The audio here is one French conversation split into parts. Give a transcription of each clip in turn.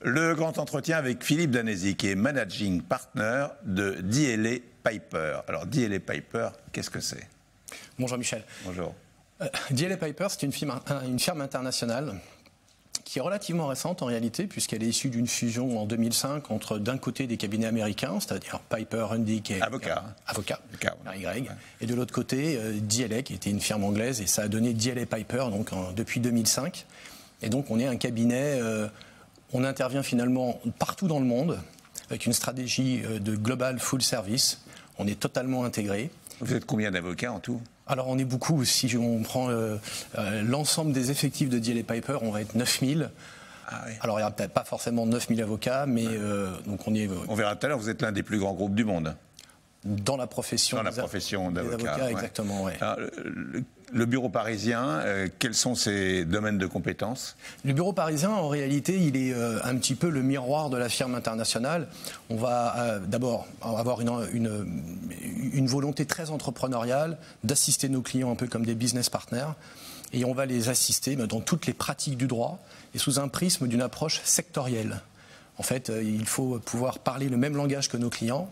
Le grand entretien avec Philippe Danesi, qui est Managing Partner de DLA Piper. Alors, DLA Piper, qu'est-ce que c'est? Bonjour Michel. Bonjour. DLA Piper, c'est une firme internationale qui est relativement récente en réalité, puisqu'elle est issue d'une fusion en 2005 entre d'un côté des cabinets américains, c'est-à-dire Piper, Rundick et Avocat, RY, et de l'autre côté DLA, qui était une firme anglaise, et ça a donné DLA Piper donc, depuis 2005. Et donc on est un cabinet... on intervient finalement partout dans le monde avec une stratégie de global full service. On est totalement intégré. Vous êtes combien d'avocats en tout? Alors on est beaucoup. Si on prend l'ensemble des effectifs de DLA Piper, on va être 9000. Ah oui. Alors il n'y a peut-être pas forcément 9000 avocats, mais donc on est... On verra tout à l'heure, vous êtes l'un des plus grands groupes du monde. Dans la profession d'avocat. Ouais. Exactement, oui. Le bureau parisien, quels sont ses domaines de compétences? Le bureau parisien, en réalité, il est un petit peu le miroir de la firme internationale. On va d'abord avoir une volonté très entrepreneuriale d'assister nos clients un peu comme des business partners. Et on va les assister dans toutes les pratiques du droit et sous un prisme d'une approche sectorielle. En fait, il faut pouvoir parler le même langage que nos clients,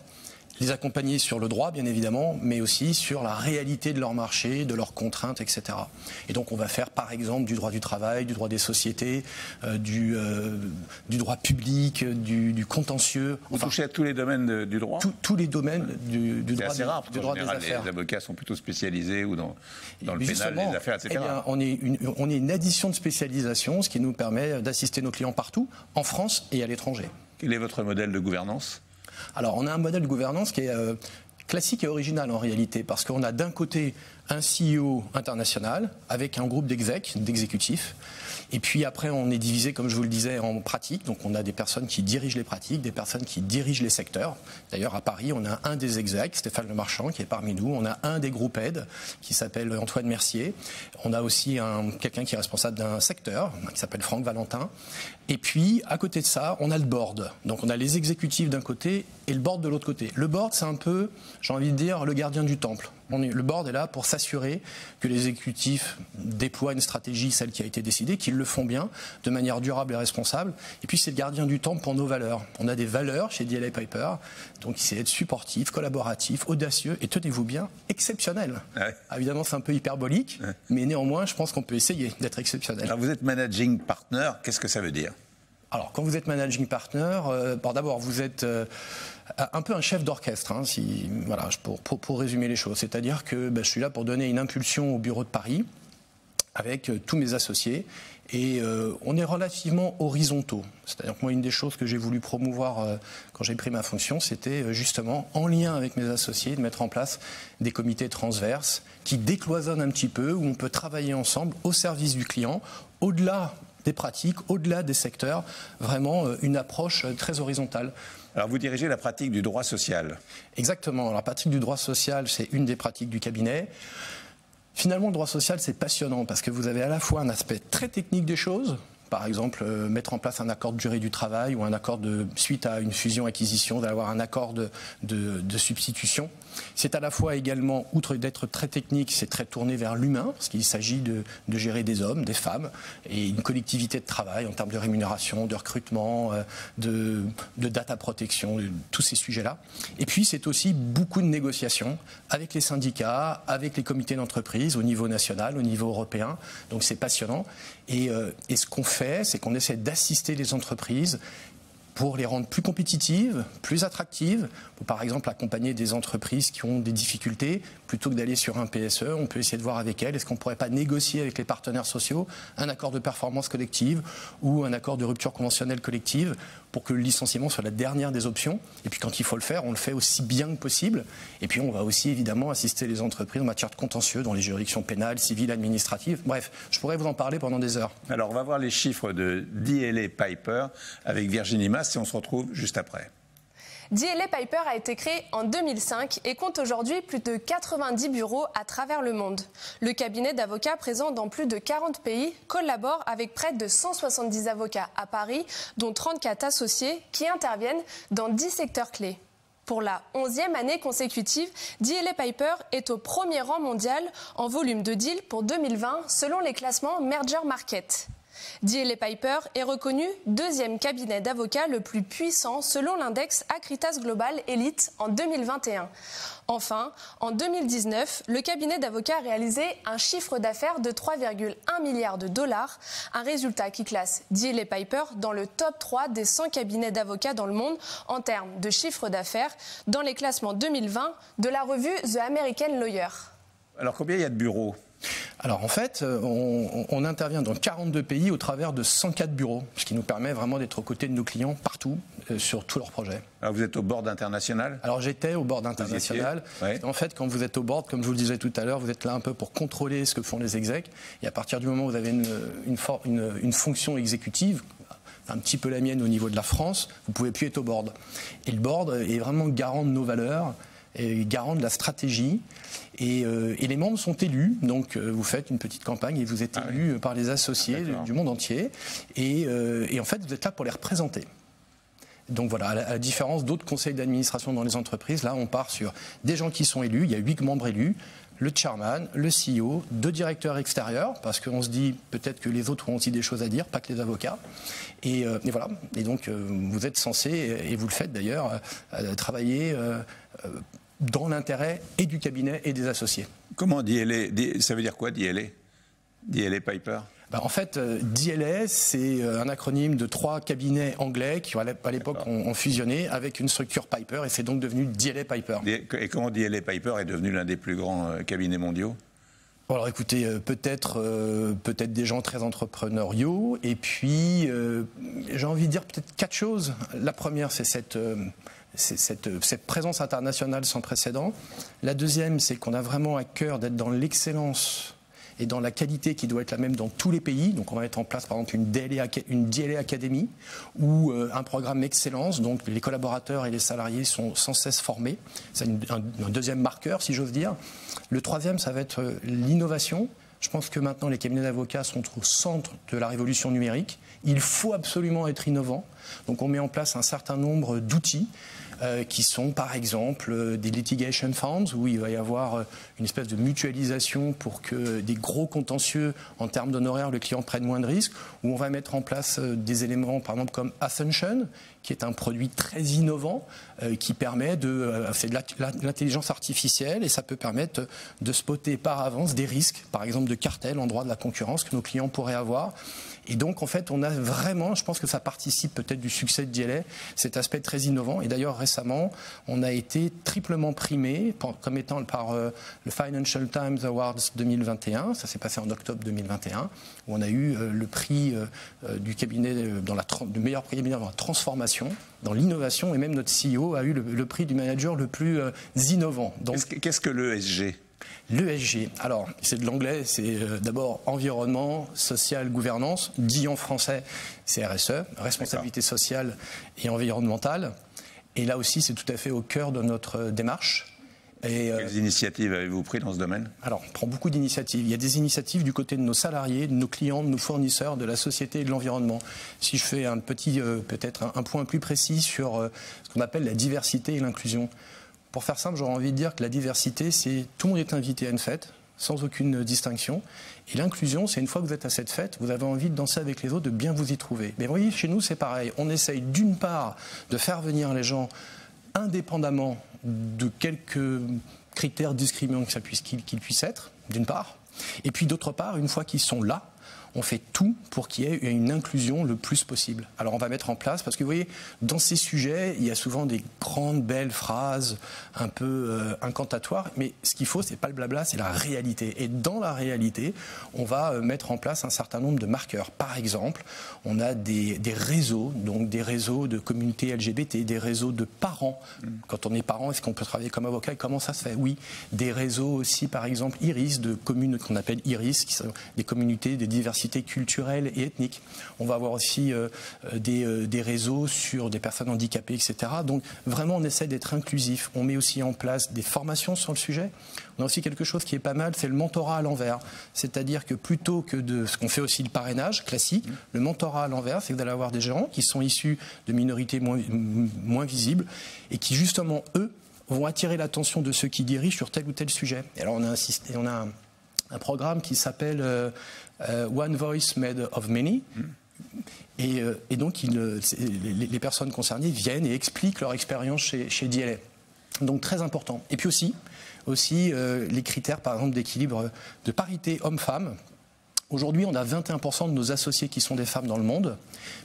les accompagner sur le droit, bien évidemment, mais aussi sur la réalité de leur marché, de leurs contraintes, etc. Et donc, on va faire, par exemple, du droit du travail, du droit des sociétés, du droit public, du contentieux. Vous touchez à tous les domaines du droit? Tous les domaines du droit, assez rare, du droit des affaires. Les avocats sont plutôt spécialisés ou dans le pénal, les affaires, etc. Eh bien, on est une addition de spécialisation, ce qui nous permet d'assister nos clients partout, en France et à l'étranger. Quel est votre modèle de gouvernance? Alors, on a un modèle de gouvernance qui est classique et original en réalité, parce qu'on a d'un côté un CEO international avec un groupe d'exécutifs. Et puis après, on est divisé, comme je vous le disais, en pratiques. Donc on a des personnes qui dirigent les pratiques, des personnes qui dirigent les secteurs. D'ailleurs, à Paris, on a un des execs, Stéphane Lemarchand, qui est parmi nous. On a un des groupes aides, qui s'appelle Antoine Mercier. On a aussi quelqu'un qui est responsable d'un secteur, qui s'appelle Franck Valentin. Et puis, à côté de ça, on a le board. Donc on a les exécutifs d'un côté et le board de l'autre côté. Le board, c'est un peu, j'ai envie de dire, le gardien du temple. Le board est là pour s'assurer que les exécutifs déploient une stratégie, celle qui a été décidée, qu'ils le font bien, de manière durable et responsable. Et puis c'est le gardien du temple pour nos valeurs. On a des valeurs chez DLA Piper, donc c'est être supportif, collaboratif, audacieux et, tenez-vous bien, exceptionnel. Ouais. Évidemment, c'est un peu hyperbolique, ouais, mais néanmoins, je pense qu'on peut essayer d'être exceptionnel. Alors vous êtes managing partner, qu'est-ce que ça veut dire? Alors, quand vous êtes managing partner, d'abord, vous êtes un peu un chef d'orchestre, hein, pour résumer les choses. C'est-à-dire que je suis là pour donner une impulsion au bureau de Paris avec tous mes associés. Et on est relativement horizontaux. C'est-à-dire que moi, une des choses que j'ai voulu promouvoir quand j'ai pris ma fonction, c'était justement, en lien avec mes associés, de mettre en place des comités transverses qui décloisonnent un petit peu, où on peut travailler ensemble au service du client, au-delà des pratiques, au-delà des secteurs, vraiment une approche très horizontale. Alors vous dirigez la pratique du droit social. Exactement. Alors, la pratique du droit social, c'est une des pratiques du cabinet. Finalement, le droit social, c'est passionnant parce que vous avez à la fois un aspect très technique des choses, par exemple mettre en place un accord de durée du travail ou un accord suite à une fusion-acquisition, d'avoir un accord de substitution. C'est à la fois également, outre d'être très technique, c'est très tourné vers l'humain, parce qu'il s'agit de gérer des hommes, des femmes, et une collectivité de travail en termes de rémunération, de recrutement, de data protection, de tous ces sujets-là. Et puis c'est aussi beaucoup de négociations avec les syndicats, avec les comités d'entreprise au niveau national, au niveau européen. Donc c'est passionnant. Et ce qu'on fait, c'est qu'on essaie d'assister les entreprises pour les rendre plus compétitives, plus attractives, pour par exemple accompagner des entreprises qui ont des difficultés, plutôt que d'aller sur un PSE, on peut essayer de voir avec elles, est-ce qu'on ne pourrait pas négocier avec les partenaires sociaux un accord de performance collective ou un accord de rupture conventionnelle collective pour que le licenciement soit la dernière des options. Et puis quand il faut le faire, on le fait aussi bien que possible. Et puis on va aussi évidemment assister les entreprises en matière de contentieux dans les juridictions pénales, civiles, administratives. Bref, je pourrais vous en parler pendant des heures. Alors on va voir les chiffres de DLA Piper avec Virginie Mas et on se retrouve juste après. DLA Piper a été créé en 2005 et compte aujourd'hui plus de 90 bureaux à travers le monde. Le cabinet d'avocats présent dans plus de 40 pays collabore avec près de 170 avocats à Paris, dont 34 associés qui interviennent dans 10 secteurs clés. Pour la 11e année consécutive, DLA Piper est au premier rang mondial en volume de deals pour 2020 selon les classements Merger Market. DLA Piper est reconnu deuxième cabinet d'avocats le plus puissant selon l'index Acritas Global Elite en 2021. Enfin, en 2019, le cabinet d'avocats a réalisé un chiffre d'affaires de 3,1 milliards de dollars, un résultat qui classe DLA Piper dans le top 3 des 100 cabinets d'avocats dans le monde en termes de chiffre d'affaires dans les classements 2020 de la revue The American Lawyer. Alors combien il y a de bureaux ? Alors en fait, on intervient dans 42 pays au travers de 104 bureaux, ce qui nous permet vraiment d'être aux côtés de nos clients partout, sur tous leurs projets. Alors vous êtes au board international ? Alors j'étais au board international. Ouais. En fait, quand vous êtes au board, comme je vous le disais tout à l'heure, vous êtes là un peu pour contrôler ce que font les execs. Et à partir du moment où vous avez une fonction exécutive, un petit peu la mienne au niveau de la France, vous ne pouvez plus être au board. Et le board est vraiment garant de nos valeurs, et garant de la stratégie. Et les membres sont élus, donc vous faites une petite campagne et vous êtes élus par les associés du monde entier. Et en fait, vous êtes là pour les représenter. Donc voilà, à la différence d'autres conseils d'administration dans les entreprises, là on part sur des gens qui sont élus, il y a 8 membres élus, le chairman, le CEO, 2 directeurs extérieurs, parce qu'on se dit peut-être que les autres ont aussi des choses à dire, pas que les avocats. Et voilà, et donc vous êtes censé, et vous le faites d'ailleurs, travailler dans l'intérêt et du cabinet et des associés. Comment DLA, ça veut dire quoi DLA ? DLA Piper ? En fait, DLA, c'est un acronyme de 3 cabinets anglais qui, à l'époque, ont fusionné avec une structure Piper, et c'est donc devenu DLA Piper. Et comment DLA Piper est devenu l'un des plus grands cabinets mondiaux ? Alors écoutez, peut-être des gens très entrepreneuriaux, et puis j'ai envie de dire peut-être 4 choses. La première, c'est cette présence internationale sans précédent. La deuxième, c'est qu'on a vraiment à cœur d'être dans l'excellence et dans la qualité qui doit être la même dans tous les pays. Donc on va mettre en place par exemple une DLA Academy ou un programme excellence. Donc les collaborateurs et les salariés sont sans cesse formés. C'est un deuxième marqueur, si j'ose dire. Le troisième, ça va être l'innovation. Je pense que maintenant les cabinets d'avocats sont au centre de la révolution numérique. Il faut absolument être innovant. Donc on met en place un certain nombre d'outils qui sont par exemple des litigation funds où il va y avoir une espèce de mutualisation pour que des gros contentieux en termes d'honoraires, le client prenne moins de risques, où on va mettre en place des éléments par exemple comme Ascension, qui est un produit très innovant qui permet c'est de l'intelligence artificielle et ça peut permettre de spotter par avance des risques, par exemple de cartel en droit de la concurrence que nos clients pourraient avoir. Et donc, en fait, on a vraiment, je pense que ça participe peut-être du succès de DLA, cet aspect très innovant. Et d'ailleurs, récemment, on a été triplement primé comme étant par le Financial Times Awards 2021. Ça s'est passé en octobre 2021, où on a eu le prix du cabinet, du meilleur cabinet dans la transformation, dans l'innovation. Et même notre CEO a eu le prix du manager le plus innovant. Donc, qu'est-ce que l'ESG ? L'ESG, alors c'est de l'anglais, c'est d'abord environnement, social, gouvernance, dit en français c'est RSE, responsabilité sociale et environnementale. Et là aussi c'est tout à fait au cœur de notre démarche. Quelles initiatives avez-vous pris dans ce domaine ? Alors on prend beaucoup d'initiatives. Il y a des initiatives du côté de nos salariés, de nos clients, de nos fournisseurs, de la société et de l'environnement. Si je fais un petit, peut-être un point plus précis sur ce qu'on appelle la diversité et l'inclusion. Pour faire simple, j'aurais envie de dire que la diversité, c'est tout le monde est invité à une fête, sans aucune distinction. Et l'inclusion, c'est une fois que vous êtes à cette fête, vous avez envie de danser avec les autres, de bien vous y trouver. Mais vous voyez, chez nous, c'est pareil. On essaye d'une part de faire venir les gens indépendamment de quelques critères discriminants qu'ils puissent être, d'une part. Et puis d'autre part, une fois qu'ils sont là, on fait tout pour qu'il y ait une inclusion le plus possible. Alors on va mettre en place, parce que vous voyez, dans ces sujets, il y a souvent des grandes, belles phrases un peu incantatoires, mais ce qu'il faut, c'est pas le blabla, c'est la réalité. Et dans la réalité, on va mettre en place un certain nombre de marqueurs. Par exemple, on a des réseaux, donc des réseaux de communautés LGBT, des réseaux de parents. Quand on est parent, est-ce qu'on peut travailler comme avocat et comment ça se fait ? Oui. Des réseaux aussi, par exemple, IRIS, de communes qu'on appelle IRIS, qui sont des communautés de diversité culturelle et ethnique. On va avoir aussi des réseaux sur des personnes handicapées, etc. Donc vraiment, on essaie d'être inclusif. On met aussi en place des formations sur le sujet. On a aussi quelque chose qui est pas mal, c'est le mentorat à l'envers. C'est-à-dire que plutôt que de ce qu'on fait aussi le parrainage classique, le mentorat à l'envers, c'est que vous allez avoir des gens qui sont issus de minorités moins visibles et qui justement, eux, vont attirer l'attention de ceux qui dirigent sur tel ou tel sujet. Et alors on a un programme qui s'appelle One Voice Made of Many. Et donc, les personnes concernées viennent et expliquent leur expérience chez DLA. Donc, très important. Et puis aussi les critères, par exemple, d'équilibre de parité homme-femme. Aujourd'hui, on a 21% de nos associés qui sont des femmes dans le monde.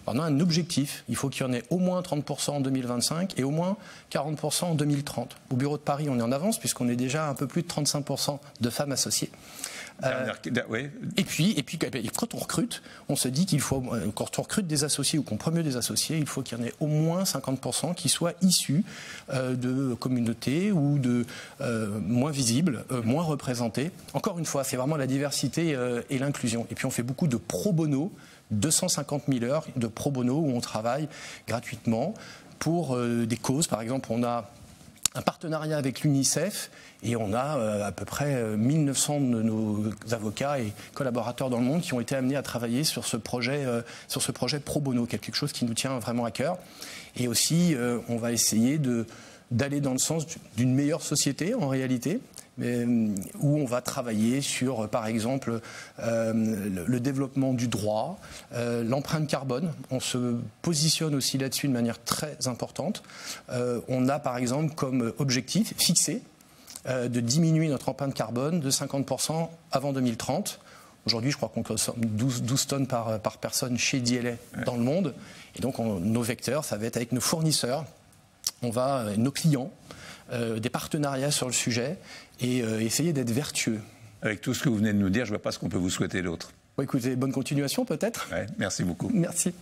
On a un objectif. Il faut qu'il y en ait au moins 30% en 2025 et au moins 40% en 2030. Au bureau de Paris, on est en avance puisqu'on est déjà un peu plus de 35% de femmes associées. Oui. Et puis, quand on recrute, on se dit qu'il faut, quand on recrute des associés ou qu'on promeut des associés, il faut qu'il y en ait au moins 50% qui soient issus de communautés ou de moins visibles, moins représentés. Encore une fois, c'est vraiment la diversité et l'inclusion. Et puis on fait beaucoup de pro bono, 250 000 heures de pro bono où on travaille gratuitement pour des causes. Par exemple, on a un partenariat avec l'UNICEF et on a à peu près 1900 de nos avocats et collaborateurs dans le monde qui ont été amenés à travailler sur ce projet pro bono, quelque chose qui nous tient vraiment à cœur. Et aussi, on va essayer d'aller dans le sens d'une meilleure société en réalité, où on va travailler sur, par exemple, le développement du droit, l'empreinte carbone. On se positionne aussi là-dessus de manière très importante. On a, par exemple, comme objectif fixé de diminuer notre empreinte carbone de 50% avant 2030. Aujourd'hui, je crois qu'on consomme 12 tonnes par personne chez DLA dans le monde. Et donc, nos vecteurs, ça va être avec nos fournisseurs, nos clients, des partenariats sur le sujet et essayer d'être vertueux. Avec tout ce que vous venez de nous dire, je ne vois pas ce qu'on peut vous souhaiter d'autre. Bon, écoutez, bonne continuation peut-être. Ouais, merci beaucoup. Merci.